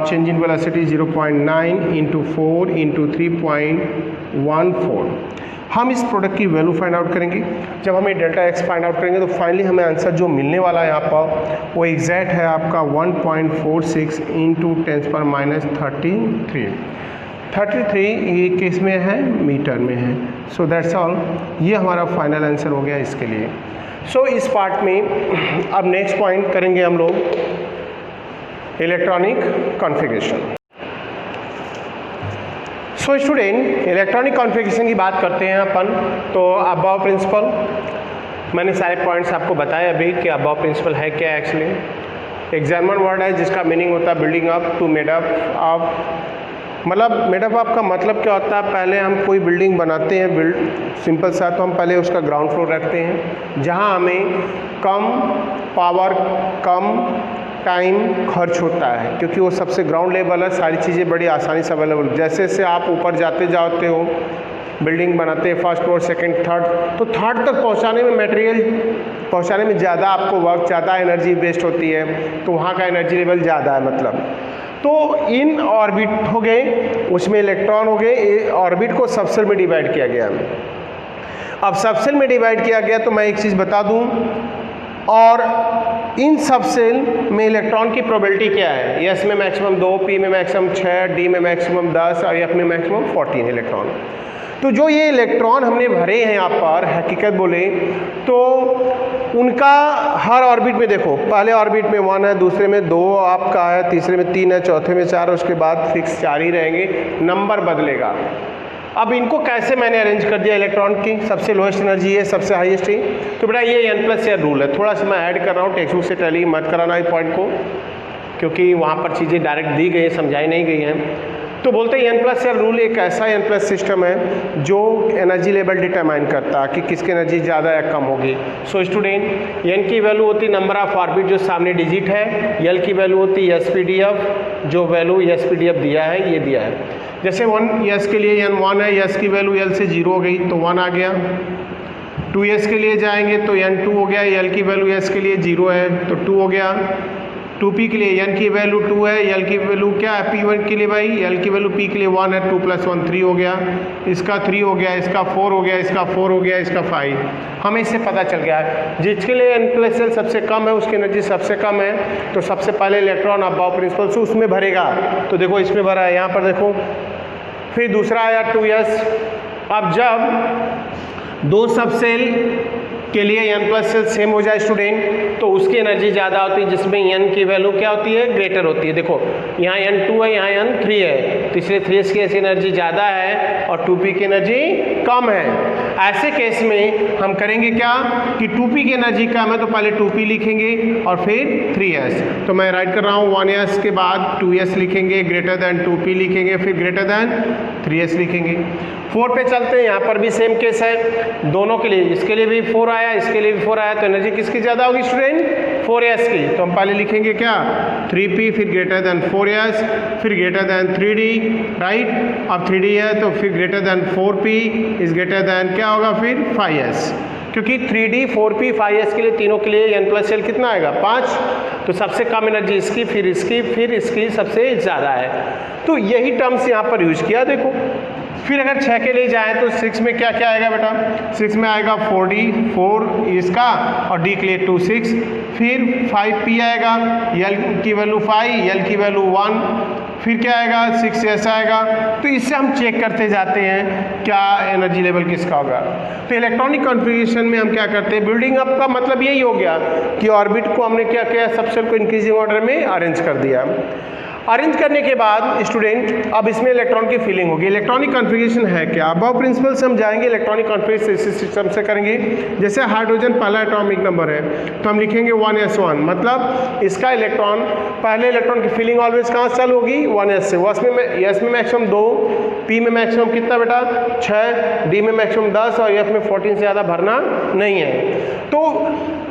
change in velocity 0.9 into 4 into 3.14. हम इस product की value find out करेंगे. जब हमें delta X find out करेंगे तो फाइनली हमें आंसर जो मिलने वाला है यहाँ पर वो एग्जैक्ट है आपका 1.46 इंटू 10⁻33. 33 ये किस में है? मीटर में है. सो दैट्स ऑल. ये हमारा फाइनल आंसर हो गया इसके लिए. सो इस पार्ट में अब नेक्स्ट पॉइंट करेंगे हम लोग electronic configuration. So student electronic configuration की बात करते हैं अपन. तो अबव प्रिंसिपल मैंने सारे पॉइंट्स आपको बताए अभी कि अबव प्रिंसिपल है क्या एक्चुअली. एक जर्मन वर्ड है जिसका मीनिंग होता है building up to made up of, मतलब मेड अप का मतलब क्या होता है, पहले हम कोई बिल्डिंग बनाते हैं, सिंपल सा, तो हम पहले उसका ग्राउंड फ्लोर रखते हैं जहां हमें कम पावर कम टाइम खर्च होता है, क्योंकि वो सबसे ग्राउंड लेवल है, सारी चीज़ें बड़ी आसानी से अवेलेबल। जैसे जैसे आप ऊपर जाते जाते हो, बिल्डिंग बनाते हैं फर्स्ट फ्लोर सेकंड थर्ड, तो थर्ड तक पहुंचाने में मटेरियल पहुंचाने में ज़्यादा आपको वक्त, ज़्यादा एनर्जी वेस्ट होती है, तो वहाँ का एनर्जी लेवल ज़्यादा है मतलब। तो इन ऑर्बिट हो गए, उसमें इलेक्ट्रॉन हो गए, ऑर्बिट को सबसेल में डिवाइड किया गया। अब सबसेल में डिवाइड किया गया तो मैं एक चीज़ बता दूं, और इन सबसेल में इलेक्ट्रॉन की प्रोबेबिलिटी क्या है, एस में मैक्सिमम 2, पी में मैक्सिमम 6, डी में मैक्सिमम 10 और एफ में मैक्सिमम 14 इलेक्ट्रॉन। तो जो ये इलेक्ट्रॉन हमने भरे हैं यहाँ पर, हकीकत बोले तो उनका हर ऑर्बिट में देखो, पहले ऑर्बिट में 1 है, दूसरे में 2 आपका है, तीसरे में 3 है, चौथे में 4, उसके बाद फिक्स 4 ही रहेंगे, नंबर बदलेगा। अब इनको कैसे मैंने अरेंज कर दिया, इलेक्ट्रॉन की सबसे लोएस्ट एनर्जी है, सबसे हाईएस्ट है, तो बेटा ये n+1 रूल है। थोड़ा सा मैं ऐड कर रहा हूँ, टेक्स्ट बुक से टैली मत कराना इस पॉइंट को, क्योंकि वहाँ पर चीज़ें डायरेक्ट दी गई है, समझाई नहीं गई हैं। तो बोलते हैं n+1 रूल एक ऐसा n+ सिस्टम है जो एनर्जी लेवल डिटरमाइन करता है कि किसकी एनर्जी ज़्यादा या कम होगी। सो स्टूडेंट, n की वैल्यू होती है नंबर ऑफ ऑर्बिट जो सामने डिजिट है, l की वैल्यू होती है SPDF, जो वैल्यू SPDF दिया है, ये दिया है। जैसे 1 s के लिए n1 है, s की वैल्यू l से 0 हो गई तो 1 आ गया। 2s के लिए जाएंगे तो n2 हो गया, l की वैल्यू s के लिए 0 है तो 2 हो गया। 2p के लिए n की वैल्यू 2 है, l की वैल्यू क्या है p1 के लिए भाई, l की वैल्यू p के लिए 1 है, 2 + 1 3 हो गया, इसका 3 हो गया, इसका 4 हो गया, इसका 4 हो गया, इसका 5। हमें इससे पता चल गया है जिसके लिए n+l सबसे कम है, उसकी एनर्जी सबसे कम है, तो सबसे पहले इलेक्ट्रॉन अबाव प्रिंसिपल से उसमें भरेगा। तो देखो इसमें भरा है, यहाँ पर देखो। फिर दूसरा आया 2s। अब जब दो सबसेल के लिए n+l सेम हो जाए स्टूडेंट, तो उसकी एनर्जी ज़्यादा होती है, जिसमें n की वैल्यू क्या होती है, ग्रेटर होती है। देखो यहाँ n2 है, यहाँ n3 है, तो इसलिए 3s की एनर्जी ज़्यादा है और 2p की एनर्जी कम है। ऐसे केस में हम करेंगे क्या कि 2p की एनर्जी कम है तो पहले 2p लिखेंगे और फिर 3s। तो मैं राइट कर रहा हूँ, 1s के बाद 2s लिखेंगे, ग्रेटर दैन 2p लिखेंगे, फिर ग्रेटर दैन 3s लिखेंगे। 4 पे चलते हैं, यहाँ पर भी सेम केस है दोनों के लिए, इसके लिए भी 4 आया, इसके लिए भी 4 आया, तो एनर्जी किसकी ज़्यादा होगी स्टूडेंट, 4s की। तो हम पहले लिखेंगे क्या, 3p, फिर ग्रेटर दैन 4s, फिर ग्रेटर दैन 3d, राइट। अब 3d है तो फिर greater than 4p is greater than क्या होगा फिर 5s, क्योंकि 3d 4p 5s के लिए तीनों के लिए n+l कितना आएगा 5। तो सबसे कम एनर्जी इसकी, फिर इसकी, फिर इसकी सबसे ज़्यादा है। तो यही टर्म्स यहाँ पर यूज किया। देखो फिर अगर 6 के लिए जाएँ तो 6 में क्या क्या आएगा बेटा, 6 में आएगा 4d, 4 इसका, और d के लिए 2 6, फिर 5p आएगा, l की वैल्यू 5, l की वैल्यू 1, फिर क्या आएगा 6s आएगा। तो इससे हम चेक करते जाते हैं क्या एनर्जी लेवल किसका होगा। तो इलेक्ट्रॉनिक कॉन्फ़िगरेशन में हम क्या करते हैं, बिल्डिंग अप का मतलब यही हो गया कि ऑर्बिट को हमने क्या किया, सबसेल को इंक्रीजिंग ऑर्डर में अरेंज कर दिया। अरेंज करने के बाद स्टूडेंट अब इसमें इलेक्ट्रॉन की फिलिंग होगी। इलेक्ट्रॉनिक कॉन्फ़िगरेशन है क्या, अबव प्रिंसिपल से हम जाएंगे, इलेक्ट्रॉनिक कॉन्फ़िगरेशन सिस्टम से करेंगे। जैसे हाइड्रोजन पहला एटॉमिक नंबर है तो हम लिखेंगे 1s1, मतलब इसका इलेक्ट्रॉन, पहले इलेक्ट्रॉन की फिलिंग ऑलवेज कहाँ से चालू होगी, 1s से। s में मैक्सिमम 2, p में मैक्सिमम कितना बेटा 6, d में मैक्सिमम 10 और f में 14 से ज़्यादा भरना नहीं है। तो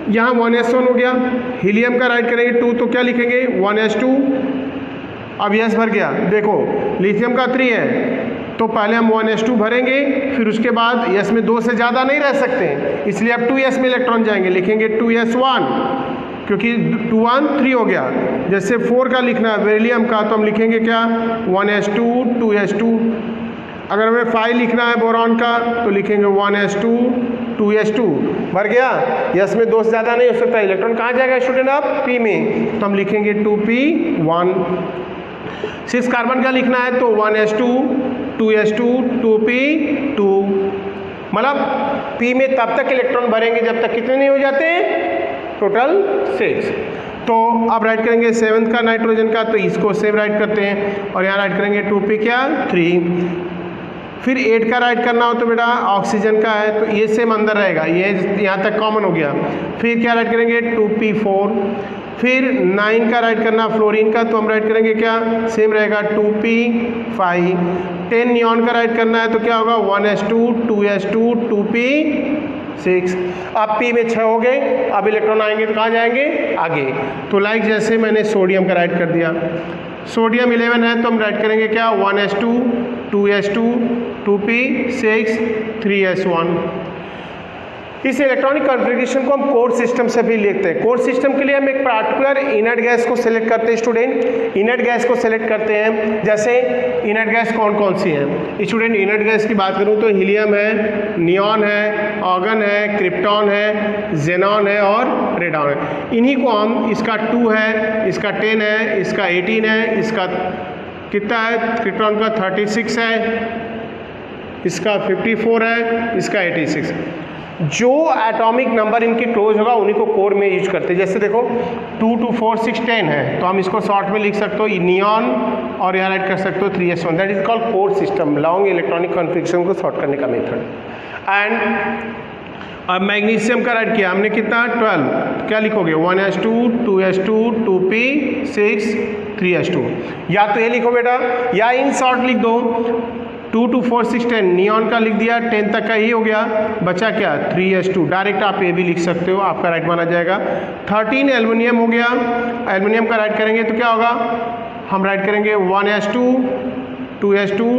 यहाँ 1s1 हो गया। हीलियम का राइट करेंगे 2, तो क्या लिखेंगे 1s2। अब यस भर गया। देखो लिथियम का 3 है तो पहले हम 1s2 भरेंगे, फिर उसके बाद s में 2 से ज़्यादा नहीं रह सकते, इसलिए अब 2s में इलेक्ट्रॉन जाएंगे, लिखेंगे 2s1, क्योंकि 2 1 3 हो गया। जैसे 4 का लिखना है बेरिलियम का, तो हम लिखेंगे क्या 1s2 2s2। अगर हमें 5 लिखना है बोरॉन का तो लिखेंगे 1s2 2s2। भर गया, यस में 2 से ज़्यादा नहीं हो सकता, इलेक्ट्रॉन कहाँ जाएगा स्टूडेंट अब p में, तो हम लिखेंगे 2p1। 6 कार्बन का लिखना है तो 1s2 2s2 2p2, मतलब p में तब तक इलेक्ट्रॉन भरेंगे जब तक कितने नहीं हो जाते, टोटल 6। तो अब राइट करेंगे 7th का नाइट्रोजन का, तो इसको सेम राइट करते हैं और यहाँ राइट करेंगे 2p क्या 3। फिर 8 का राइट करना हो तो बेटा ऑक्सीजन का है तो ये सेम अंदर रहेगा, ये यहाँ तक कॉमन हो गया। फिर क्या राइट करेंगे 2p4, फिर 9 का राइट करना फ्लोरीन का, तो हम राइट करेंगे क्या, सेम रहेगा 2p5। 10 नियॉन का राइट करना है तो क्या होगा 1s2 2s2 2p6। अब p में 6 हो गए, अब इलेक्ट्रॉन आएंगे तो कहाँ जाएंगे, आगे। तो लाइक जैसे मैंने सोडियम का राइट कर दिया, सोडियम 11 है तो हम राइट करेंगे क्या 1s2 2s2 2p6 3s1। इस इलेक्ट्रॉनिक कॉन्फ़िगरेशन को हम कोर सिस्टम से भी लिखते हैं। कोर सिस्टम के लिए हम एक पार्टिकुलर इनर्ट गैस को सिलेक्ट करते हैं स्टूडेंट, इनर्ट गैस को सिलेक्ट करते हैं। जैसे इनर्ट गैस कौन कौन सी है स्टूडेंट, इनर्ट गैस की बात करूं तो हीलियम है, नियॉन है, ऑर्गन है, क्रिप्टॉन है, जेनॉन है और रेडॉन है। इन्हीं को हम, इसका 2 है, इसका 10 है, इसका 18 है, इसका कितना है, क्रिप्टॉन का 36 है, इसका 54 है, इसका 86। जो एटॉमिक नंबर इनके क्लोज होगा उन्हीं को कोर में यूज करते हैं। जैसे देखो 2 2 4 6 10 है तो हम इसको शॉर्ट में लिख सकते हो नियॉन, और यहाँ राइट कर सकते हो 3s1, that is called core system, long electronic configuration को शॉर्ट करने का मेथड। एंड अब मैग्नीशियम का राइट किया हमने कितना 12, क्या लिखोगे 1s2 2s2 2p6 3s2, या तो ये लिखो बेटा, या इन शॉर्ट लिख दो 2 2 4 6 10 नियॉन का लिख दिया, 10 तक का ही हो गया, बचा क्या 3s2, डायरेक्ट आप ये भी लिख सकते हो, आपका राइट माना जाएगा। 13 एल्युमिनियम हो गया, एल्युमिनियम का राइट करेंगे तो क्या होगा, हम राइट करेंगे 1s2 2s2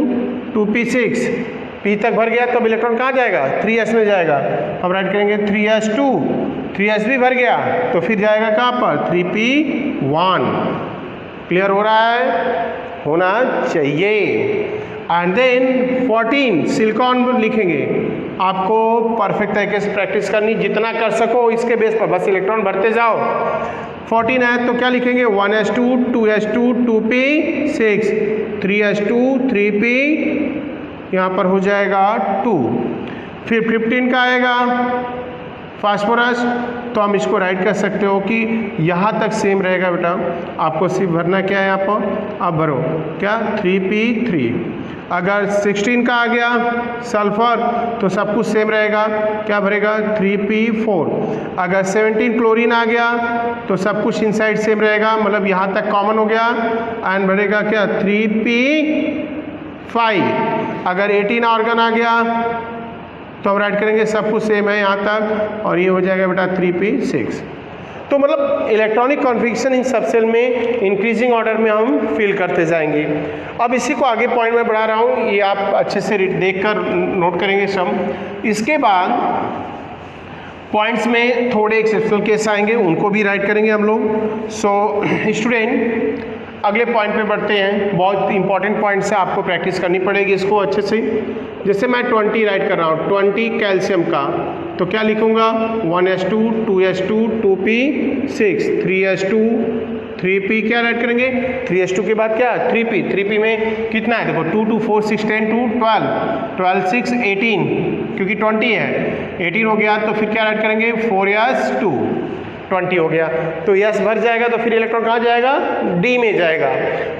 2p6, p तक भर गया तब इलेक्ट्रॉन कहाँ जाएगा 3s में जाएगा, हम राइट करेंगे 3s2, 3s भी भर गया तो फिर जाएगा कहाँ पर 3p1। क्लियर हो रहा है, होना चाहिए। एंड देन 14 सिलिकॉन लिखेंगे, आपको परफेक्ट तरीके से प्रैक्टिस करनी, जितना कर सको इसके बेस पर बस इलेक्ट्रॉन भरते जाओ। 14 है तो क्या लिखेंगे 1s2 2s2 2p6 3s2 3p, यहाँ पर हो जाएगा 2। फिर 15 का आएगा फास्फोरस, तो हम इसको राइट कर सकते हो कि यहाँ तक सेम रहेगा बेटा, आपको सिर्फ भरना क्या है यहाँ पर, आप भरो क्या 3p3। अगर 16 का आ गया सल्फर तो सब कुछ सेम रहेगा, क्या भरेगा 3p4। अगर 17 क्लोरीन आ गया तो सब कुछ इनसाइड सेम रहेगा, मतलब यहाँ तक कॉमन हो गया, एंड भरेगा क्या 3p5। अगर 18 ऑर्गन आ गया तो हम राइट करेंगे सब कुछ सेम है यहाँ तक, और ये हो जाएगा बेटा 3p6। तो मतलब इलेक्ट्रॉनिक कॉन्फ़िगरेशन इन सब सेल में इंक्रीजिंग ऑर्डर में हम फिल करते जाएंगे। अब इसी को आगे पॉइंट में बढ़ा रहा हूँ, ये आप अच्छे से देखकर नोट करेंगे सब। इसके बाद पॉइंट्स में थोड़े एक्सेप्शनल केस आएंगे, उनको भी राइट करेंगे हम लोग। सो स्टूडेंट अगले पॉइंट पे बढ़ते हैं, बहुत इंपॉर्टेंट पॉइंट से आपको प्रैक्टिस करनी पड़ेगी इसको अच्छे से। जैसे मैं 20 राइट कर रहा हूँ, 20 कैल्शियम का, तो क्या लिखूंगा 1s2 2s2 2p6 3s2 3p, क्या राइट करेंगे 3s2 के बाद क्या 3p, 3p में कितना है देखो 2 2 4 6 10 2 12 12 6 18, क्योंकि 20 है 18 हो गया तो फिर क्या राइट करेंगे 4s2 20 हो गया, तो यस भर जाएगा तो फिर इलेक्ट्रॉन कहाँ जाएगा डी में जाएगा।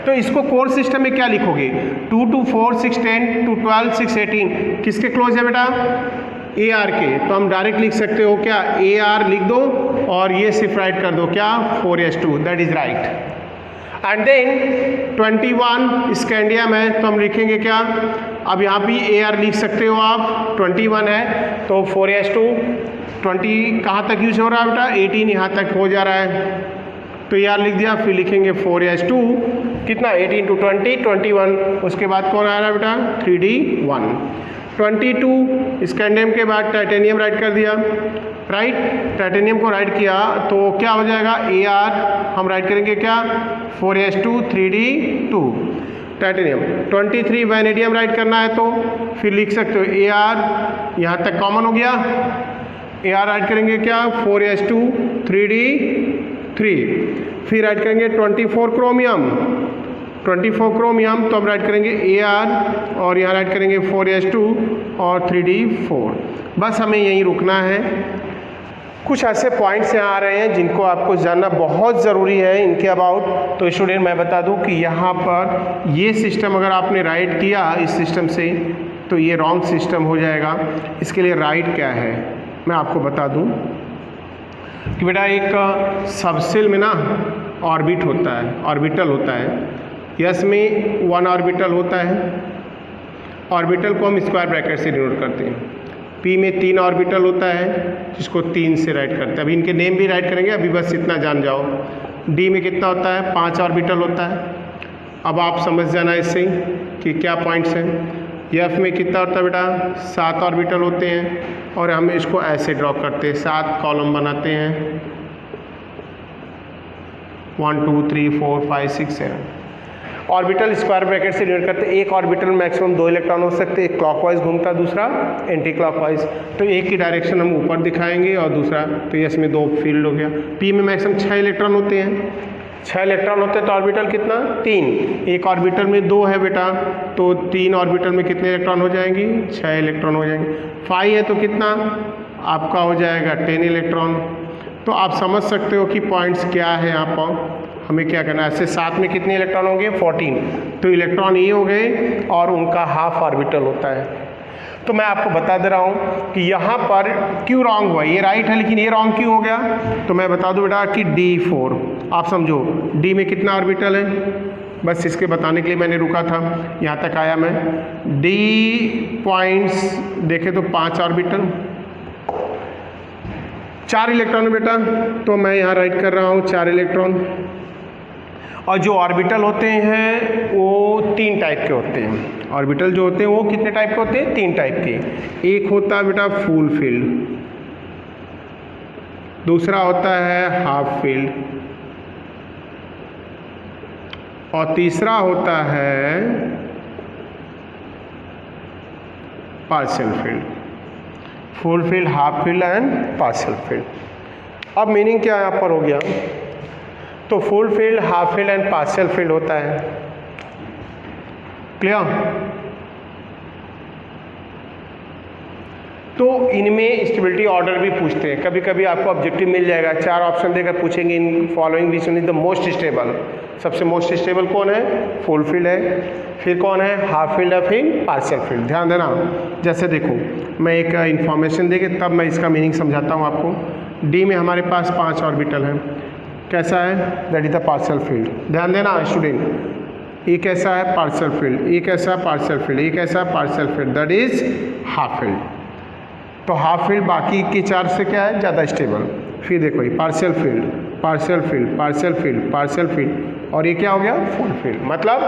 तो इसको कोर सिस्टम में क्या लिखोगे 2 2 4 6 10 2 12 6 18, किसके क्लोज है बेटा ए आर के, तो हम डायरेक्ट लिख सकते हो क्या ए आर लिख दो और ये सिर्फ राइट कर दो क्या 4s2, that is right. And then 21 scandium है तो हम लिखेंगे क्या, अब यहाँ भी ए आर लिख सकते हो आप, 21 है तो 4s2, 20 कहाँ तक यूज हो रहा है बेटा 18 यहाँ तक हो जा रहा है, तो ए आर लिख दिया, फिर लिखेंगे 4s2 कितना 18 to 20 21, उसके बाद कौन आ रहा है बेटा 3d1। 22 स्कैंडियम के बाद टाइटेनियम राइट कर दिया, राइट टाइटेनियम को राइट किया तो क्या हो जाएगा ए आर, हम राइट करेंगे क्या 4s2 3d2 titanium. 23 vanadium right करना है तो फिर लिख सकते हो ए आर, यहाँ तक कॉमन हो गया, ए आर राइट करेंगे क्या 4s2 3d3, फिर राइट करेंगे 24 क्रोमियम, 24 क्रोमियम तो हम राइट करेंगे ए आर और यहाँ राइट करेंगे 4s2 और 3d4। बस हमें यहीं रुकना है। कुछ ऐसे पॉइंट्स यहाँ आ रहे हैं जिनको आपको जानना बहुत ज़रूरी है इनके अबाउट। तो स्टूडेंट मैं बता दूँ कि यहाँ पर ये सिस्टम अगर आपने राइट किया इस सिस्टम से तो ये रॉन्ग सिस्टम हो जाएगा। इसके लिए राइट क्या है मैं आपको बता दूँ। कि बेटा एक सबसेल में ना ऑर्बिट होता है, ऑर्बिटल होता है। यस में 1 ऑर्बिटल होता है, ऑर्बिटल को हम स्क्वायर ब्रैकेट से डिनोट करते हैं। पी में 3 ऑर्बिटल होता है जिसको 3 से राइट करते हैं। अभी इनके नेम भी राइट करेंगे, अभी बस इतना जान जाओ। डी में कितना होता है, 5 ऑर्बिटल होता है। अब आप समझ जाना इससे कि क्या पॉइंट्स हैं। एफ में कितना होता है बेटा, 7 ऑर्बिटल होते हैं और हम इसको ऐसे ड्रॉ करते हैं, 7 कॉलम बनाते हैं, 1 2 3 4 5 6 7। ऑर्बिटल स्क्वायर ब्रैकेट से डिनोट करते हैं। एक ऑर्बिटल में मैक्सिमम 2 इलेक्ट्रॉन हो सकते हैं, एक क्लॉकवाइज घूमता है, दूसरा एंटी क्लॉकवाइज। तो एक की डायरेक्शन हम ऊपर दिखाएंगे और दूसरा, तो ये इसमें 2 फील्ड हो गया। पी में मैक्सिमम 6 इलेक्ट्रॉन होते हैं, 6 इलेक्ट्रॉन होते हैं तो ऑर्बिटल कितना, 3। एक ऑर्बिटल में 2 है बेटा, तो 3 ऑर्बिटल में कितने इलेक्ट्रॉन हो जाएंगी, 6 इलेक्ट्रॉन हो जाएंगे। 5 है तो कितना आपका हो जाएगा, 10 इलेक्ट्रॉन। तो आप समझ सकते हो कि पॉइंट्स क्या है यहाँ पर, हमें क्या करना है। ऐसे 7 में कितने इलेक्ट्रॉन होंगे, 14। तो इलेक्ट्रॉन ये हो गए और उनका हाफ ऑर्बिटल होता है। तो मैं आपको बता दे रहा हूँ कि यहाँ पर क्यों रॉन्ग हुआ, ये राइट है लेकिन ये रॉन्ग क्यों हो गया। तो मैं बता दूँ बेटा कि D4, आप समझो डी में कितना ऑर्बिटल है, बस इसके बताने के लिए मैंने रुका था, यहाँ तक आया मैं। डी पॉइंट्स देखे तो 5 ऑर्बिटल, 4 इलेक्ट्रॉन है बेटा, तो मैं यहाँ राइट कर रहा हूँ 4 इलेक्ट्रॉन। और जो ऑर्बिटल होते हैं वो 3 टाइप के होते हैं। ऑर्बिटल जो होते हैं वो कितने टाइप के होते हैं, 3 टाइप के। एक होता है बेटा फुल फील्ड, दूसरा होता है हाफ फील्ड और तीसरा होता है partial field. Full field, half field and partial field. अब मीनिंग क्या यहाँ पर हो गया, तो full field, half field and partial field होता है। क्लियर। तो इनमें स्टेबिलिटी ऑर्डर भी पूछते हैं, कभी कभी आपको ऑब्जेक्टिव मिल जाएगा, 4 ऑप्शन देकर पूछेंगे in following which one is the most stable. सबसे मोस्ट स्टेबल कौन है, फुल फील्ड है, फिर कौन है, हाफ फील्ड है, फिर पार्शियल फील्ड। ध्यान देना, जैसे देखो मैं एक इन्फॉर्मेशन देके तब मैं इसका मीनिंग समझाता हूँ आपको। डी में हमारे पास 5 ऑर्बिटल है, कैसा है, that is the partial field. ध्यान देना स्टूडेंट, ये कैसा है, पार्शियल फील्ड, ये कैसा है, पार्शियल फील्ड, ये कैसा है, partial field, that is half field. तो हाफ फील्ड बाकी के 4 से क्या है, ज़्यादा स्टेबल। फिर देखो ये partial field, partial field, partial field, partial field, और ये क्या हो गया, फुल फील्ड। मतलब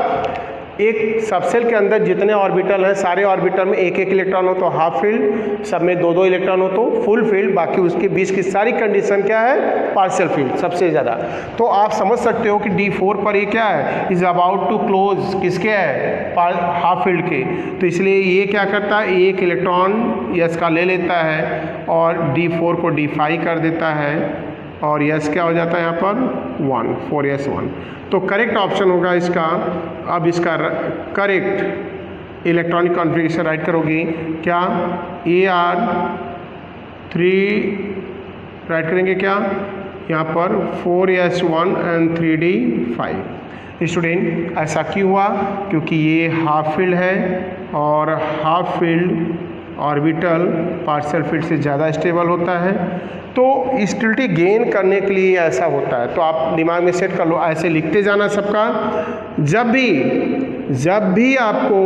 एक सबसेल के अंदर जितने ऑर्बिटल हैं, सारे ऑर्बिटल में 1-1 इलेक्ट्रॉन हो तो हाफ फील्ड, सब में 2-2 इलेक्ट्रॉन हो तो फुल फील्ड, बाकी उसके बीच की सारी कंडीशन क्या है, पार्शियल फील्ड सबसे ज़्यादा। तो आप समझ सकते हो कि D4 पर ये क्या है, इज अबाउट टू क्लोज किसके है, हाफ फील्ड के। तो इसलिए ये क्या करता है, 1 इलेक्ट्रॉन यस का ले लेता है और D4 को D5 कर देता है और यस क्या हो जाता है यहाँ पर 1, 4s1। तो करेक्ट ऑप्शन होगा इसका। अब इसका करेक्ट इलेक्ट्रॉनिक कॉन्फ़िगरेशन राइट करोगे क्या, AR3 राइट करेंगे क्या, यहाँ पर 4s1 एंड 3d5। स्टूडेंट ऐसा क्यों हुआ, क्योंकि ये हाफ फील्ड है और half filled orbital partial field से ज़्यादा स्टेबल होता है। तो स्टेबिलिटी गेन करने के लिए ऐसा होता है। तो आप दिमाग में सेट कर लो, ऐसे लिखते जाना सबका। जब भी आपको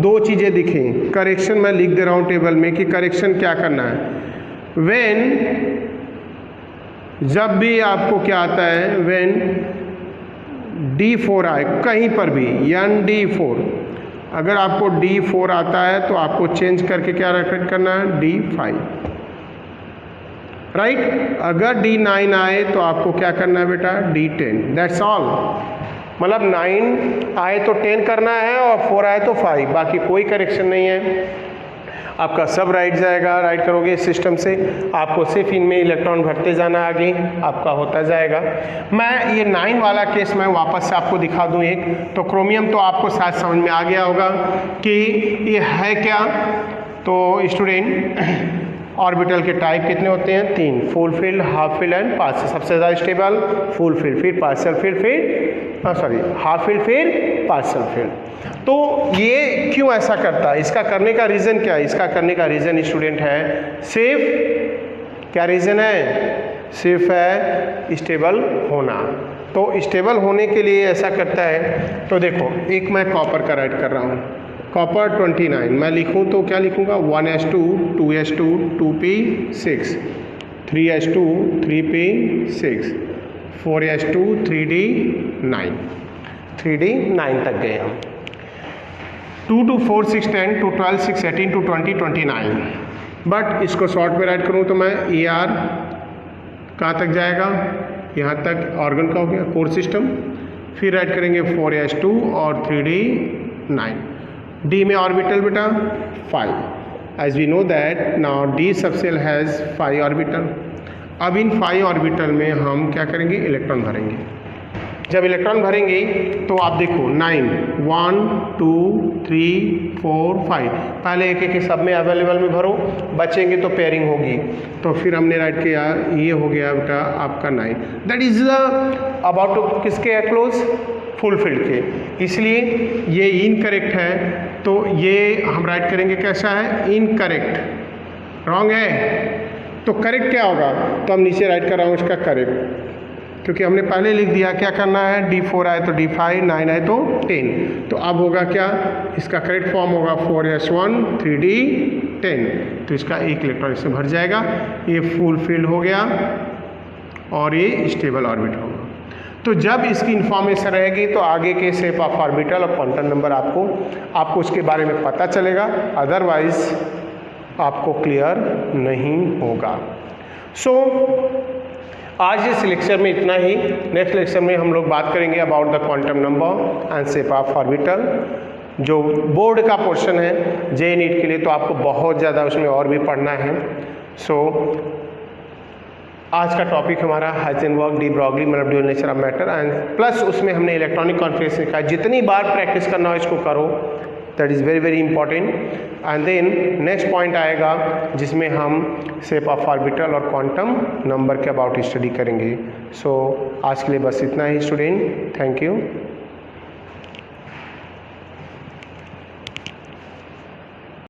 2 चीज़ें दिखें, करेक्शन मैं लिख दे रहा हूँ टेबल में कि करेक्शन क्या करना है। जब भी आपको क्या आता है, D4 आए कहीं पर भी, ND4, अगर आपको D4 आता है तो आपको चेंज करके क्या करना है, D5, राइट। अगर D9 आए तो आपको क्या करना है बेटा, D10, दैट्स ऑल। मतलब 9 आए तो 10 करना है और 4 आए तो 5, बाकी कोई करेक्शन नहीं है। आपका सब राइट जाएगा, राइट करोगे सिस्टम से, आपको सिर्फ इनमें इलेक्ट्रॉन भरते जाना, आगे आपका होता जाएगा। मैं ये 9 वाला केस मैं वापस से आपको दिखा दूं एक। तो क्रोमियम तो आपको शायद समझ में आ गया होगा कि ये है क्या। तो स्टूडेंट ऑर्बिटल के टाइप कितने होते हैं, 3, full field, half field and partial. सबसे ज़्यादा स्टेबल फुल फील्ड, फिर पार्शियल फील्ड, फिर हाफ फील्ड, फिर पार्शियल फील्ड। तो ये क्यों ऐसा करता है, इसका करने का रीज़न क्या है, इसका करने का रीज़न स्टूडेंट है सिर्फ, क्या रीज़न है, सिर्फ है स्टेबल होना। तो स्टेबल होने के लिए ऐसा करता है, तो देखो एक मैं कॉपर का राइट कर रहा हूँ, कॉपर 29 मैं लिखूँ तो क्या लिखूँगा 1s2 2s2 2p6 3s2 3p6 4s2 3d9 3d9 तक गए हम। 2 2 4 6 10 2 12 6 18 2 20 29। बट इसको शॉर्ट में राइट करूँ तो मैं ए आर कहाँ तक जाएगा, यहाँ तक ऑर्गन का हो गया कोर सिस्टम। फिर राइट करेंगे 4s2 और 3d9। डी में ऑर्बिटल बेटा 5। As we know that now D subshell has 5 orbital. अब इन 5 ऑर्बिटल में हम क्या करेंगे, इलेक्ट्रॉन भरेंगे। जब इलेक्ट्रॉन भरेंगे तो आप देखो 9 1 2 3 4 5 पहले एक एक सब में अवेलेबल में भरो, बचेंगे तो पेयरिंग होगी। तो फिर हमने राइट किया, ये हो गया बेटा आपका 9। दैट इज अबाउट टू किसके क्लोज, फुलफिल्ड के, इसलिए ये इनकरेक्ट है। तो ये हम राइट करेंगे कैसा है, इनकरेक्ट, रॉन्ग है। तो करेक्ट क्या होगा, तो हम नीचे राइट कर रहा हूँ इसका करेक्ट, क्योंकि हमने पहले लिख दिया क्या करना है, D4 आए तो D5, 9 आए तो 10। तो अब होगा क्या, इसका करेक्ट फॉर्म होगा 4s1 3d10। तो इसका एक इलेक्ट्रॉन इससे भर जाएगा, ये फुल फिल हो गया और ये स्टेबल ऑर्बिट होगा। तो जब इसकी इन्फॉर्मेशन रहेगी तो आगे के शेप ऑफ ऑर्बिटल और क्वांटम नंबर आपको उसके बारे में पता चलेगा, अदरवाइज आपको क्लियर नहीं होगा। सो आज इस लेक्चर में इतना ही। नेक्स्ट लेक्चर में हम लोग बात करेंगे about the quantum number and shape of orbital, जो बोर्ड का पोर्शन है जे नीट के लिए, तो आपको बहुत ज़्यादा उसमें और भी पढ़ना है। सो आज का टॉपिक हमारा हाइजेनबर्ग डी ब्रॉगली मतलब dual nature of matter and plus उसमें हमने इलेक्ट्रॉनिक कॉन्फ्रेंस सिखाया। जितनी बार प्रैक्टिस करना हो इसको करो, that is very very important. And then next point आएगा जिसमें हम शेप ऑफ ऑर्बिटल और क्वांटम नंबर के अबाउट स्टडी करेंगे। सो आज के लिए बस इतना ही स्टूडेंट, थैंक यू।